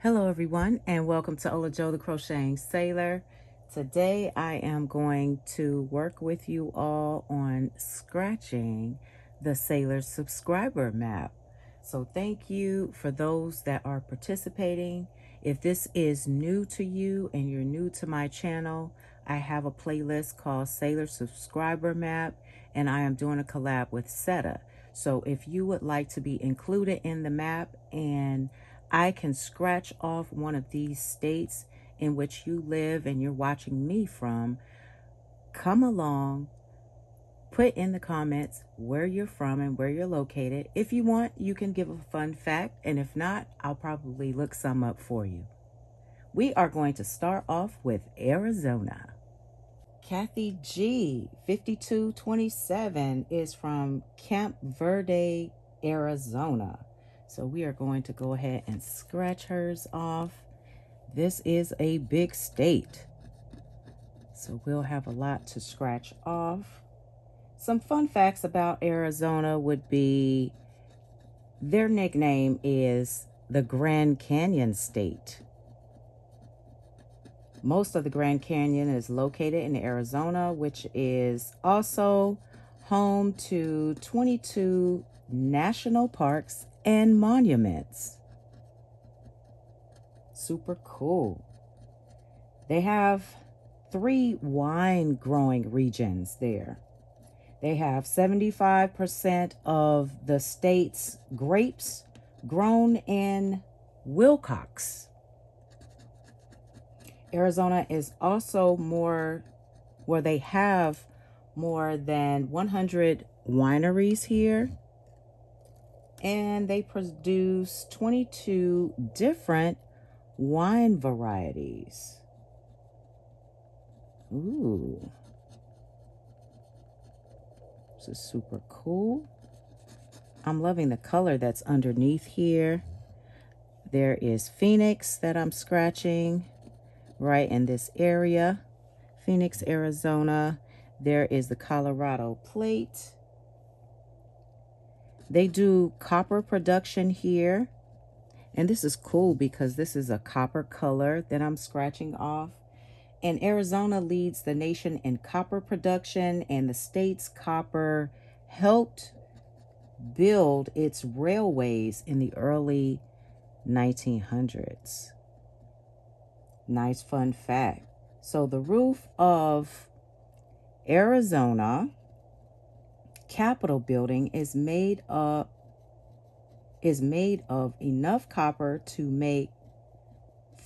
Hello everyone, and welcome to Ola Joe the Crocheting Sailor. Today I am going to work with you all on scratching the Sailor subscriber map. So thank you for those that are participating. If this is new to you and you're new to my channel, I have a playlist called Sailor Subscriber Map, and I am doing a collab with Setta. So if you would like to be included in the map and I can scratch off one of these states in which you live and you're watching me from, come along, put in the comments where you're from and where you're located. If you want, you can give a fun fact, and if not, I'll probably look some up for you. We are going to start off with Arizona. Kathy G, 5227, is from Camp Verde, Arizona. So we are going to go ahead and scratch hers off. This is a big state, so we'll have a lot to scratch off. Some fun facts about Arizona would be their nickname is the Grand Canyon State. Most of the Grand Canyon is located in Arizona, which is also home to 22 national parks and monuments. Super cool. They have 3 wine growing regions there. They have 75% of the state's grapes grown in Wilcox. Arizona is also they have more than 100 wineries here, and they produce 22 different wine varieties. Ooh, this is super cool. I'm loving the color that's underneath here. There is Phoenix that I'm scratching right in this area, Phoenix, Arizona. There is the Colorado Plate. They do copper production here, and this is cool because this is a copper color that I'm scratching off. And Arizona leads the nation in copper production, and the state's copper helped build its railways in the early 1900s. Nice fun fact. So the roof of Arizona Capitol building is made of enough copper to make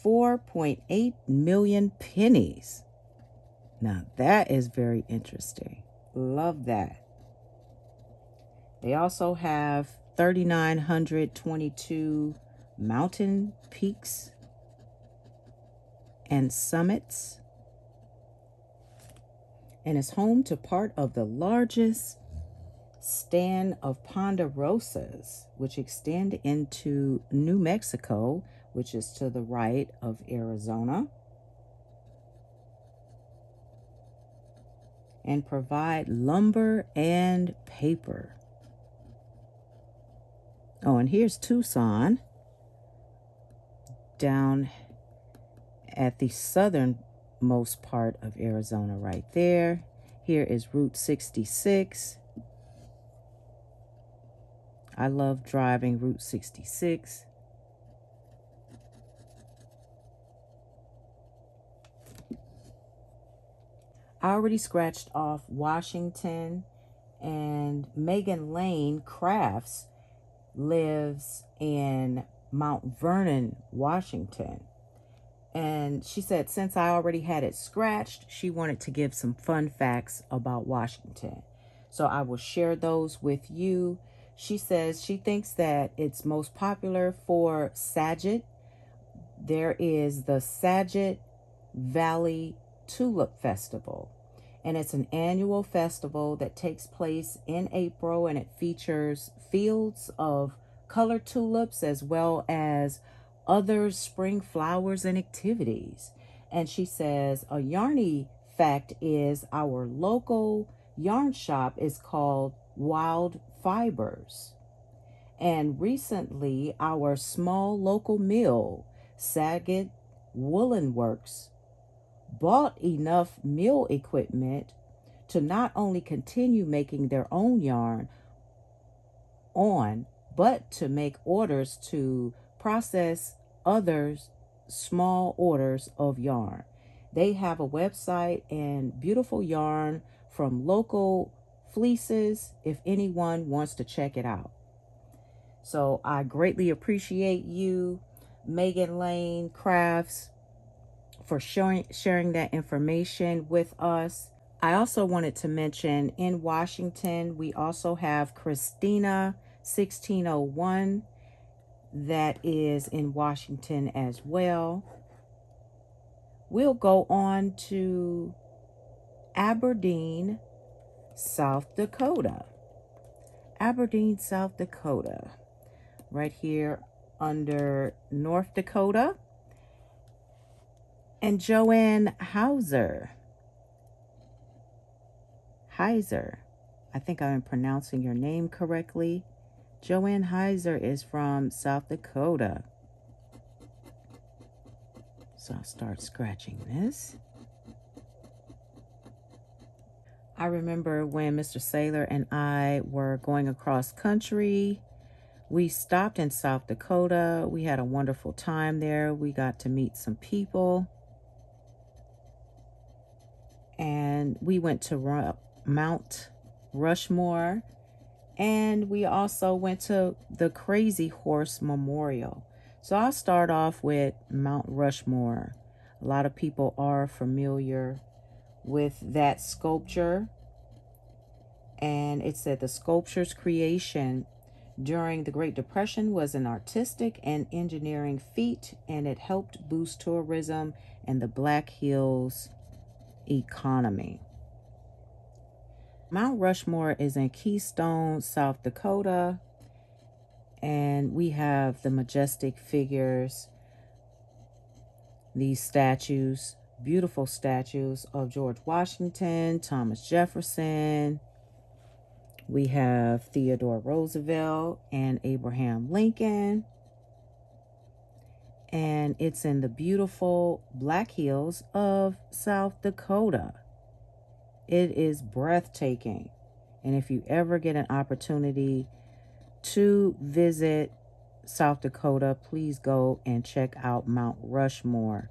4.8 million pennies. Now that is very interesting. Love that. They also have 3,922 mountain peaks and summits, and is home to part of the largest stand of ponderosas, which extend into New Mexico, which is to the right of Arizona, and provide lumber and paper. Oh, and here's Tucson, down at the southernmost part of Arizona right there. Here is Route 66. I love driving Route 66. I already scratched off Washington, and Megan Lane Crafts lives in Mount Vernon, Washington. And she said since I already had it scratched, she wanted to give some fun facts about Washington. So I will share those with you. She says she thinks that it's most popular for Saget. There is the Saget Valley Tulip Festival, and it's an annual festival that takes place in April, and it features fields of colored tulips as well as other spring flowers and activities. And she says a Yarny fact is our local yarn shop is called Wild Fibers. And recently, our small local mill Saget Woolen Works bought enough mill equipment to not only continue making their own yarn but to make orders to process others' small orders of yarn. They have a website and beautiful yarn from local fleeces if anyone wants to check it out. So I greatly appreciate you, Megan Lane Crafts, for sharing that information with us. I also wanted to mention in Washington, we also have Christina 1601 that is in Washington as well. We'll go on to Aberdeen, South Dakota. Aberdeen, South Dakota, right here under North Dakota. And Joanne Heiser, I think I'm pronouncing your name correctly. Joanne Heiser is from South Dakota. So I'll start scratching this. I remember when Mr. Sailor and I were going across country, we stopped in South Dakota. We had a wonderful time there. We got to meet some people. And we went to Mount Rushmore. And we also went to the Crazy Horse Memorial. So I'll start off with Mount Rushmore. A lot of people are familiar with that sculpture. And it said the sculpture's creation during the Great Depression was an artistic and engineering feat, and it helped boost tourism and the Black Hills economy. Mount Rushmore is in Keystone, South Dakota, and we have the majestic figures, these statues, beautiful statues of George Washington, Thomas Jefferson. We have Theodore Roosevelt and Abraham Lincoln. And it's in the beautiful Black Hills of South Dakota. It is breathtaking. And if you ever get an opportunity to visit South Dakota, please go and check out Mount Rushmore.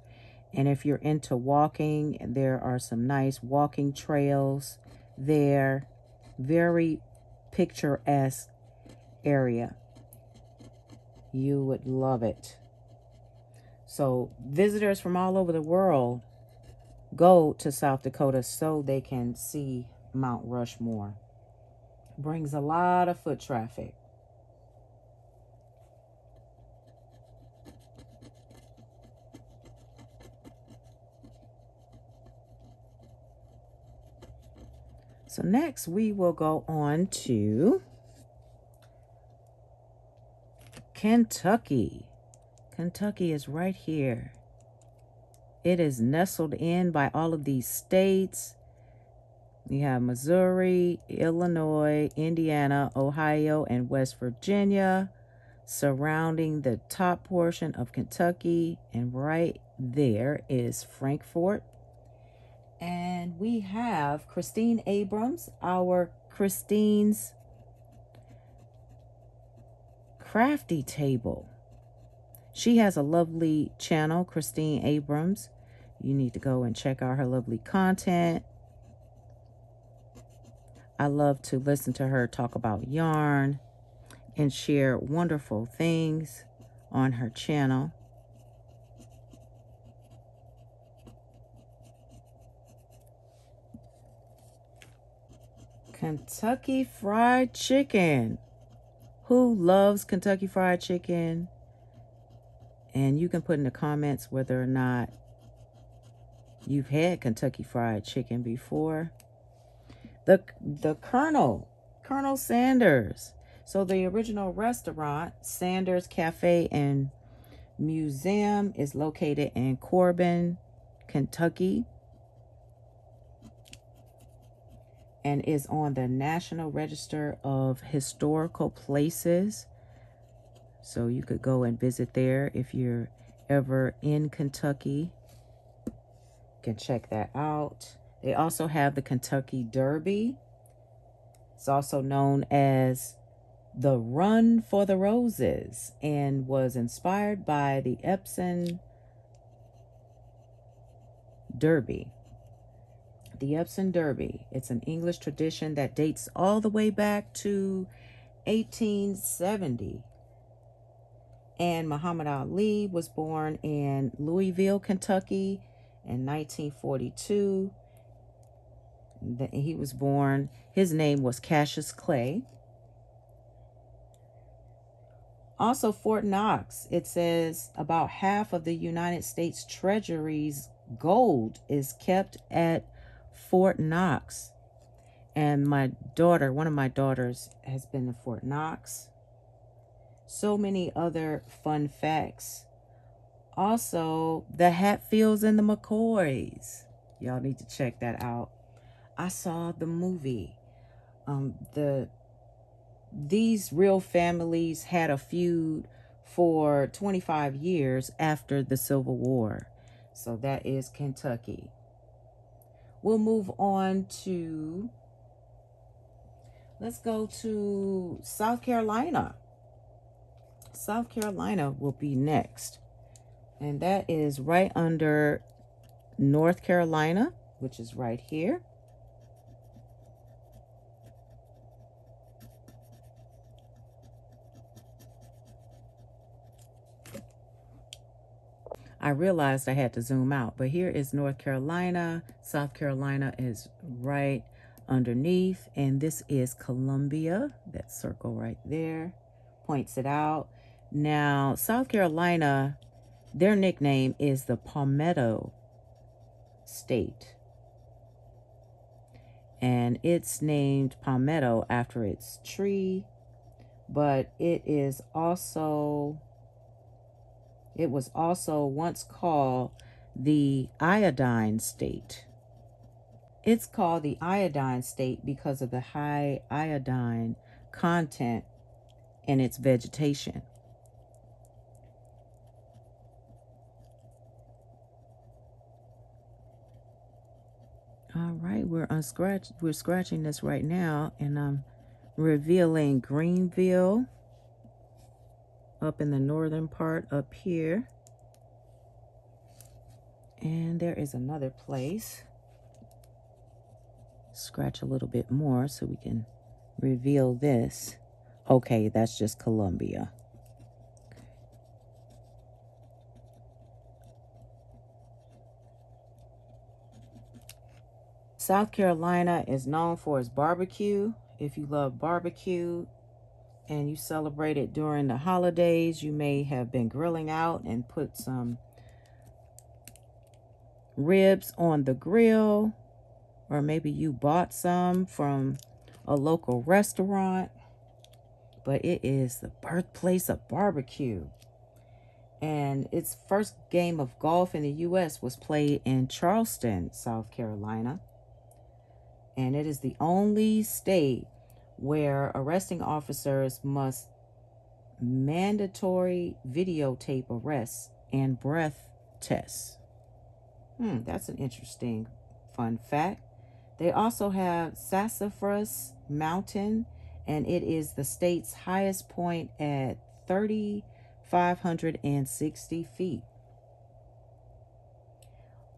And if you're into walking, there are some nice walking trails there. Very picturesque area. You would love it. So visitors from all over the world go to South Dakota so they can see Mount Rushmore. Brings a lot of foot traffic. So next we will go on to Kentucky. Kentucky is right here. It is nestled in by all of these states. You have Missouri, Illinois, Indiana, Ohio, and West Virginia surrounding the top portion of Kentucky. And right there is Frankfort. And we have Christine Abrams, our Christine's Crafty Table. She has a lovely channel, Christine Abrams. You need to go and check out her lovely content. I love to listen to her talk about yarn and share wonderful things on her channel. Kentucky Fried Chicken. Who loves Kentucky Fried Chicken? And you can put in the comments whether or not you've had Kentucky Fried Chicken before. The Colonel Sanders. So the original restaurant, Sanders Cafe and Museum, is located in Corbin, Kentucky, and is on the National Register of Historical Places. So you could go and visit there if you're ever in Kentucky, you can check that out. They also have the Kentucky Derby. It's also known as the Run for the Roses and was inspired by the Epsom Derby. The Epsom Derby. It's an English tradition that dates all the way back to 1870. And Muhammad Ali was born in Louisville, Kentucky in 1942. He was born, his name was Cassius Clay. Also, Fort Knox, it says about half of the United States Treasury's gold is kept at Fort Knox. And my daughter, one of my daughters, has been to Fort Knox. So many other fun facts. Also, the Hatfields and the McCoys. Y'all need to check that out. I saw the movie. These real families had a feud for 25 years after the Civil War. So that is Kentucky. We'll move on to, let's go to South Carolina. South Carolina will be next. And that is right under North Carolina, which is right here. I realized I had to zoom out, but here is North Carolina. South Carolina is right underneath, and this is Columbia. That circle right there points it out. Now, South Carolina, their nickname is the Palmetto State, and it's named Palmetto after its tree, but it was also once called the Iodine State. It's called the Iodine State because of the high iodine content in its vegetation. All right, we're scratching this right now, and I'm revealing Greenville up in the northern part up here. And there is another place. Scratch a little bit more so we can reveal this. Okay, that's just Columbia. South Carolina is known for its barbecue. If you love barbecue and you celebrate it during the holidays, you may have been grilling out and put some ribs on the grill, or maybe you bought some from a local restaurant. But it is the birthplace of barbecue. And its first game of golf in the U.S. was played in Charleston, South Carolina. And it is the only state where arresting officers must mandatory videotape arrests and breath tests. That's an interesting fun fact. They also have Sassafras Mountain, and it is the state's highest point at 3,560 feet.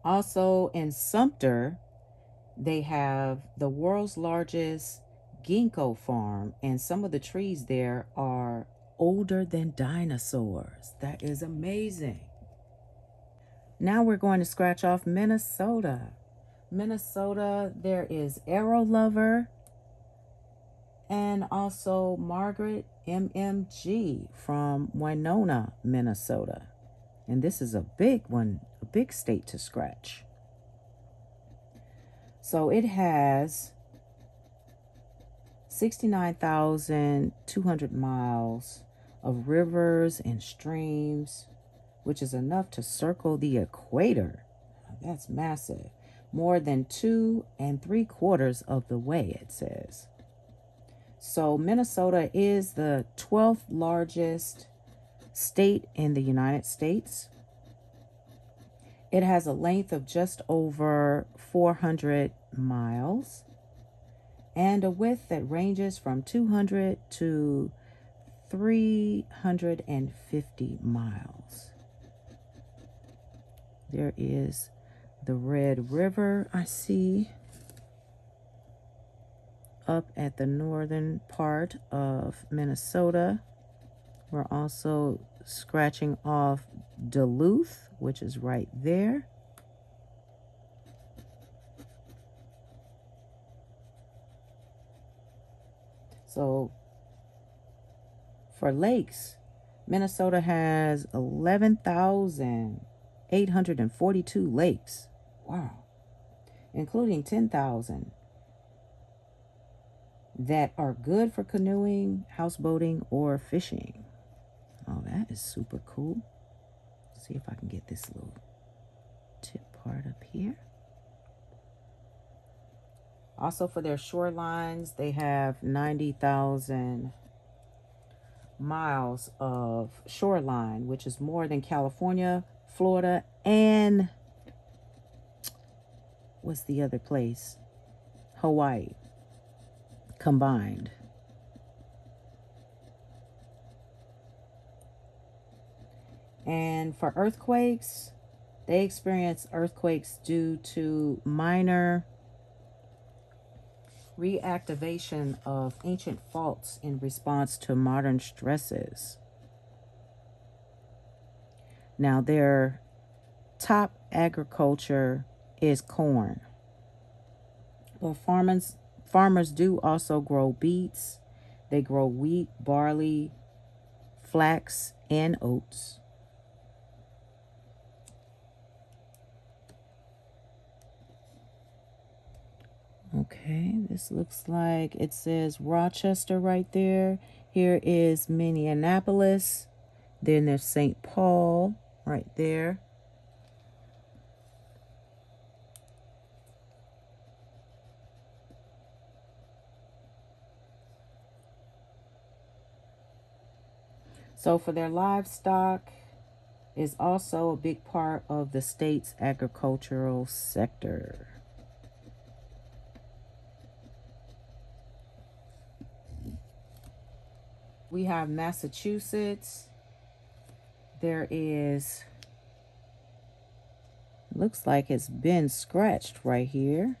Also in Sumter, they have the world's largest ginkgo farm, and some of the trees there are older than dinosaurs. That is amazing. Now we're going to scratch off Minnesota. Minnesota, there is Arrow Lover and also Margaret MMG from Winona, Minnesota. And this is a big one, a big state to scratch. So it has 69,200 miles of rivers and streams, which is enough to circle the equator. That's massive. More than 2 3/4 of the way, it says. So Minnesota is the 12th largest state in the United States. It has a length of just over 400 miles and a width that ranges from 200 to 350 miles. There is the Red River, I see, up at the northern part of Minnesota. We're also scratching off Duluth, which is right there. So for lakes, Minnesota has 11,842 lakes. Wow. Including 10,000 that are good for canoeing, houseboating, or fishing. Oh, that is super cool. Let's see if I can get this little tip part up here. Also, for their shorelines, they have 90,000 miles of shoreline, which is more than California, Florida, and what's the other place? Hawaii combined. And for earthquakes, they experience earthquakes due to minor reactivation of ancient faults in response to modern stresses. Now, their top agriculture is corn. But farmers do also grow beets. They grow wheat, barley, flax, and oats. Okay, this looks like it says Rochester right there. Here is Minneapolis. Then there's St. Paul right there. So for their livestock is also a big part of the state's agricultural sector. We have Massachusetts. There is, looks like it's been scratched right here,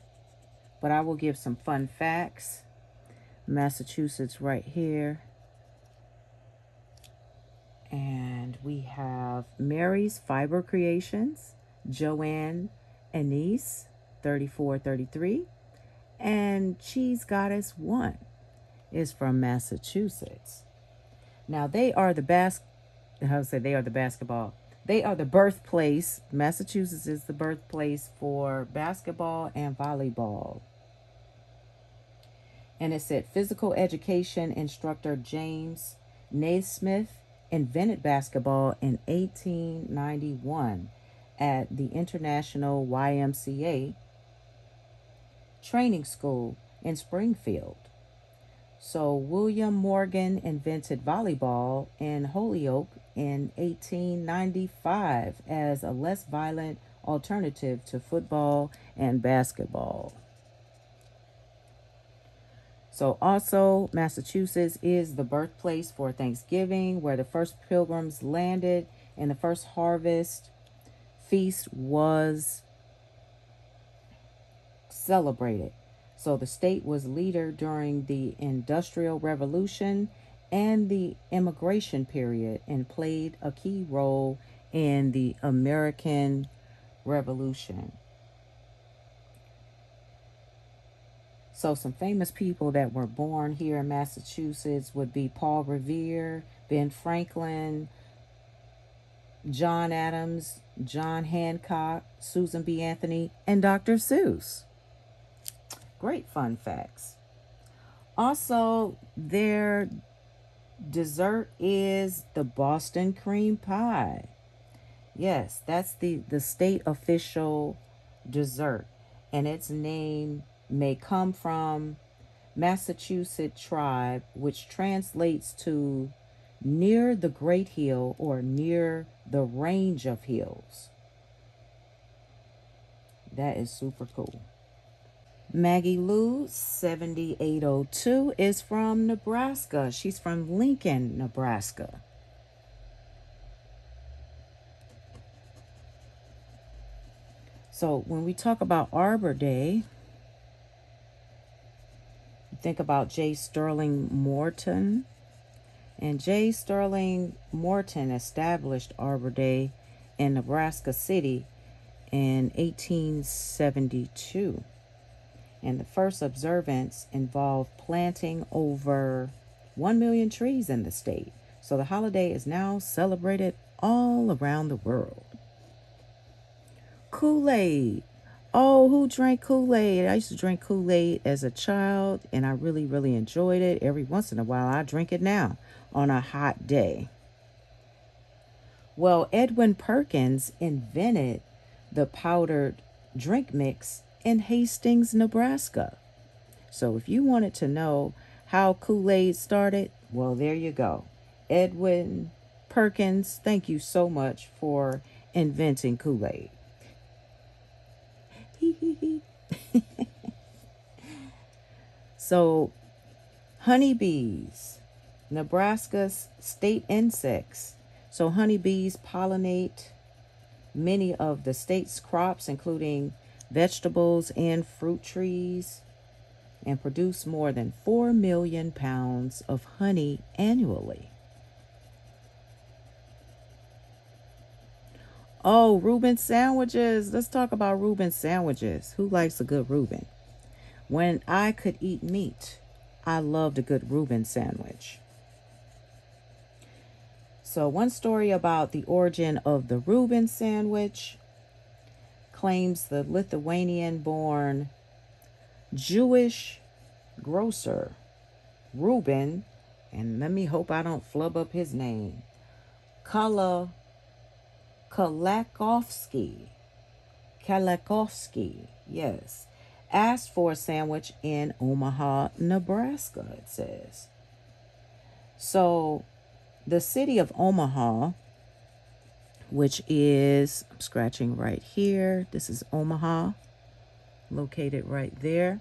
but I will give some fun facts. Massachusetts right here. And we have Mary's Fiber Creations, Joanne Anise, 3433, and Cheese Goddess 1 is from Massachusetts. Now they are the basketball. They are the birthplace. Massachusetts is the birthplace for basketball and volleyball. And it said physical education instructor James Naismith invented basketball in 1891 at the International YMCA training school in Springfield. So William Morgan invented volleyball in Holyoke in 1895 as a less violent alternative to football and basketball. So also, Massachusetts is the birthplace for Thanksgiving, where the first pilgrims landed and the first harvest feast was celebrated. So the state was leader during the Industrial Revolution and the immigration period and played a key role in the American Revolution. So some famous people that were born here in Massachusetts would be Paul Revere, Ben Franklin, John Adams, John Hancock, Susan B. Anthony, and Dr. Seuss. Great fun facts. Also, their dessert is the Boston cream pie. Yes, that's the state official dessert, and its name may come from Massachusetts tribe, which translates to near the Great Hill or near the range of hills. That is super cool. Maggie Lou 7802 is from Nebraska. She's from Lincoln, Nebraska. So when we talk about Arbor Day, think about J. Sterling Morton. And J. Sterling Morton established Arbor Day in Nebraska City in 1872. And the first observance involved planting over 1 million trees in the state. So the holiday is now celebrated all around the world. Kool-Aid. Oh, who drank Kool-Aid? I used to drink Kool-Aid as a child, and I really, really enjoyed it. Every once in a while, I drink it now on a hot day. Well, Edwin Perkins invented the powdered drink mix in Hastings, Nebraska. So if you wanted to know how Kool-Aid started, well, there you go. Edwin Perkins, thank you so much for inventing Kool-Aid. So, honeybees, Nebraska's state insects. So honeybees pollinate many of the state's crops, including vegetables and fruit trees, and produce more than 4 million pounds of honey annually. Oh, Reuben sandwiches. Let's talk about Reuben sandwiches. Who likes a good Reuben? When I could eat meat, I loved a good Reuben sandwich. So one story about the origin of the Reuben sandwich claims the Lithuanian-born Jewish grocer Reuben, and let me hope I don't flub up his name, Kalakovsky, yes, asked for a sandwich in Omaha, Nebraska, it says. So the city of Omaha, which is, I'm scratching right here. This is Omaha, located right there.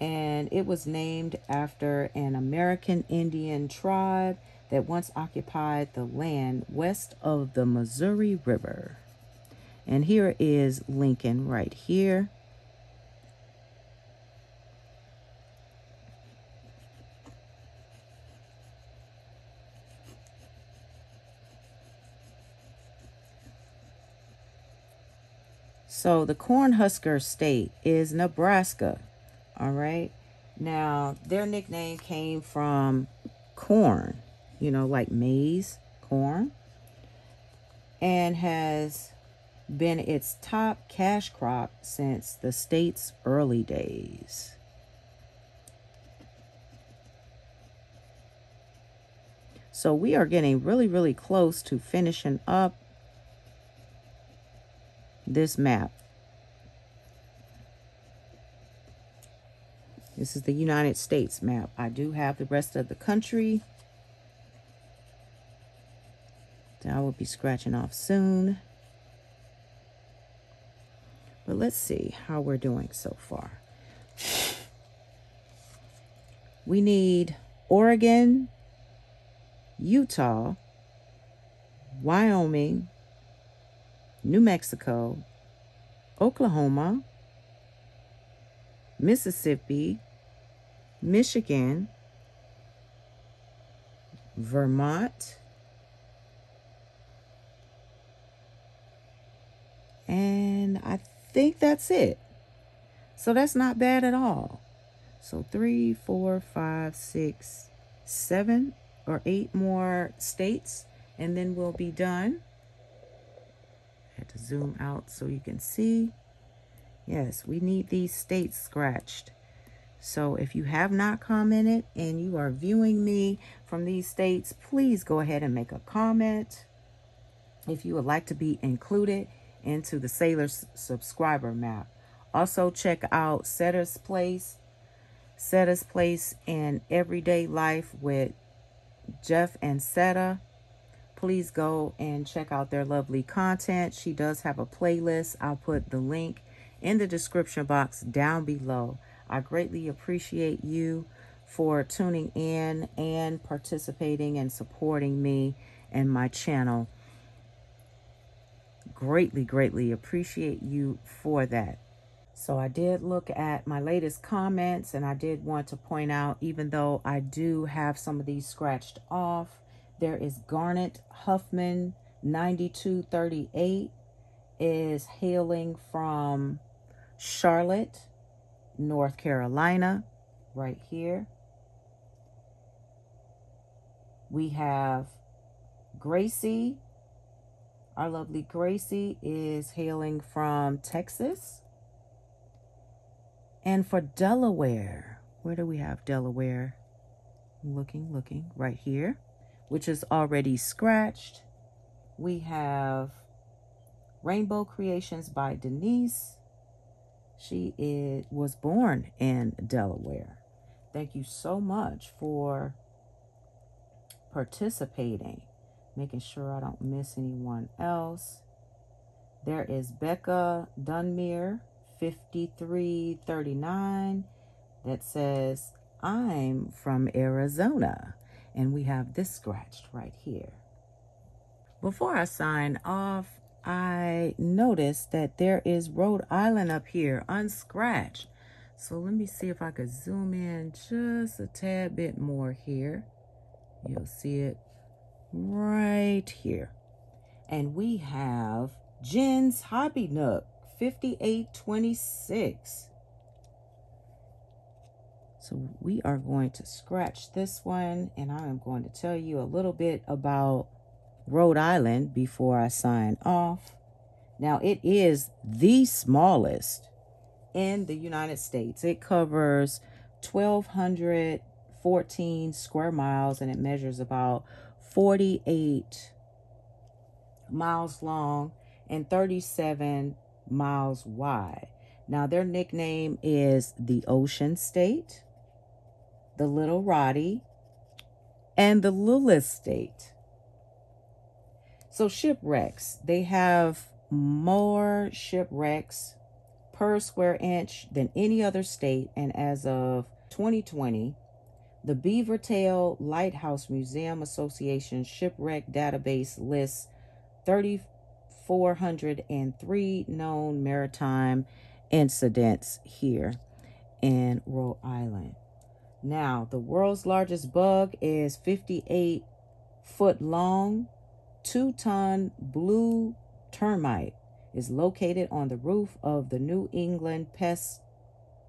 And it was named after an American Indian tribe that once occupied the land west of the Missouri River. And here is Lincoln right here. So the Cornhusker State is Nebraska. All right. Now, their nickname came from corn, you know, like maize, corn, and has been its top cash crop since the state's early days. So we are getting really, really close to finishing up this map. This is the United States map. I do have the rest of the country that I will be scratching off soon. But let's see how we're doing so far. We need Oregon, Utah, Wyoming, New Mexico, Oklahoma, Mississippi, Michigan, Vermont, and I think that's it. So that's not bad at all. So 3, 4, 5, 6, 7 or 8 more states, and then we'll be done. I had to zoom out so you can see. Yes, we need these states scratched. So if you have not commented and you are viewing me from these states, please go ahead and make a comment if you would like to be included into the Sailors subscriber map. Also check out Setta's Place in Everyday Life with Jeff and Setta. please go and check out their lovely content. She does have a playlist. I'll put the link in the description box down below. I greatly appreciate you for tuning in and participating and supporting me and my channel. Greatly appreciate you for that. So I did look at my latest comments, and I did want to point out, even though I do have some of these scratched off, there is Garnet Huffman 9238 is hailing from Charlotte, North Carolina, right here. We have Gracie. Our lovely Gracie is hailing from Texas. And for Delaware, where do we have Delaware? Looking, right here, which is already scratched. We have Rainbow Creations by Denise. She was born in Delaware. Thank you so much for participating. Making sure I don't miss anyone else. There is Becca Dunmere 5339 that says, I'm from Arizona. And we have this scratched right here. Before I sign off, I noticed that there is Rhode Island up here, unscratched. So let me see if I could zoom in just a tad bit more here. You'll see it right here. And we have Jen's Hobby Nook 5826. So we are going to scratch this one, and I am going to tell you a little bit about Rhode Island before I sign off. Now, it is the smallest in the United States. It covers 1,214 square miles, and it measures about 48 miles long and 37 miles wide. Now, their nickname is the Ocean State, the Little Roddy, and the Lula State. So shipwrecks, they have more shipwrecks per square inch than any other state. And as of 2020, the Beavertail Lighthouse Museum Association shipwreck database lists 3,403 known maritime incidents here in Rhode Island. Now, the world's largest bug is 58 foot long, 2-ton blue termite is located on the roof of the New England Pest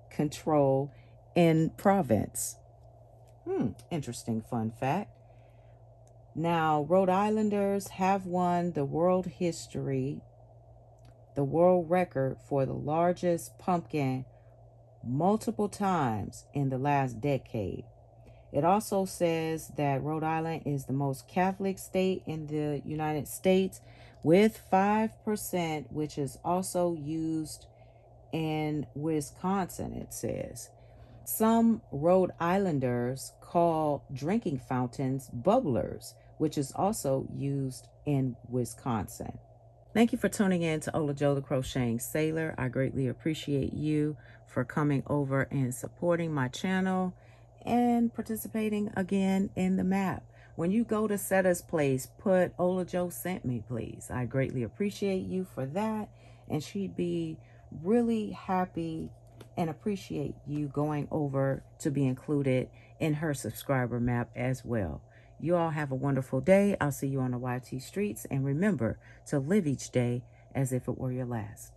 Control in Providence. Interesting fun fact. Now, Rhode Islanders have won the world record for the largest pumpkin multiple times in the last decade. It also says that Rhode Island is the most Catholic state in the United States with 5%, which is also used in Wisconsin, it says. Some Rhode Islanders call drinking fountains bubblers, which is also used in Wisconsin. Thank you for tuning in to Ola Joe the Crocheting Sailor. I greatly appreciate you for coming over and supporting my channel and participating again in the map. When you go to Setta's place, put Ola Joe sent me, please. I greatly appreciate you for that, and she'd be really happy and appreciate you going over to be included in her subscriber map as well. You all have a wonderful day. I'll see you on the YT streets, and remember to live each day as if it were your last.